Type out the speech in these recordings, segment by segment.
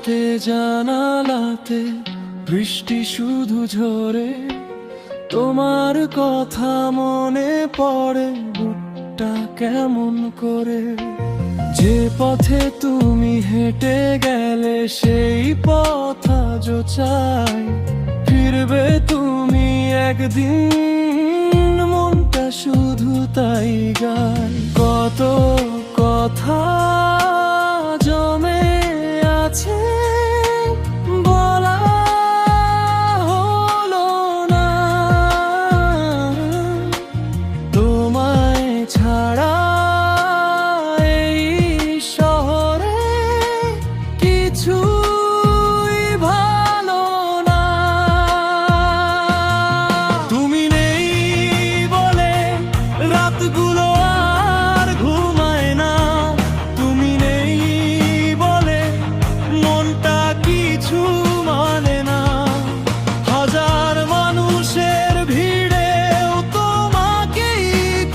রাতে জানালাতে বৃষ্টি শুধু ঝরে, তোমার কথা মনে পড়ে বুকটা কেমন করে। যে পথে তুমি হেঁটে গেলে সেই পথ আজও চাই, ফিরবে তুমি একদিন, মনটা শুধু তাই গায়। কত কথা জমে আছে বলা হলো না, তোমায় ছাড়া এই শহরে কিছুই ভালো না। তুমি নেই বলে রাতগুলো আর ঘুমায় না, তুমি নেই বলে মনটা কিছু মানে না। হাজার মানুষের ভিড়েও তোমাকেই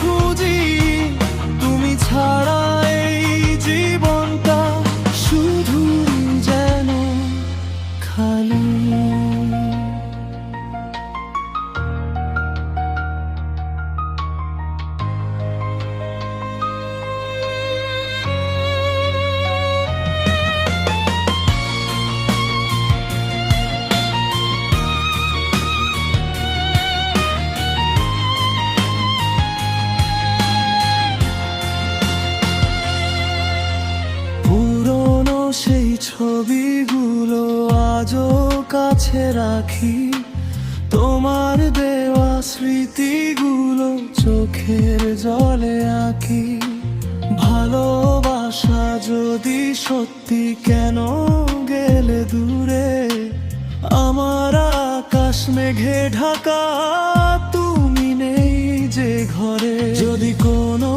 খুঁজি, তুমি ছাড়া এই জীবনটা শুধু যেন খালি। পুরনো সেই ছবিগুলো আজও কাছে রাখি, তোমার দেওয়া স্মৃতিগুলো চোখের জলে আঁকি। ভালোবাসা যদি সত্যি, কেন গেলে দূরে? আমার আকাশ মেঘে ঢাকা, তুমি নেই যে ঘরে। যদি কোনো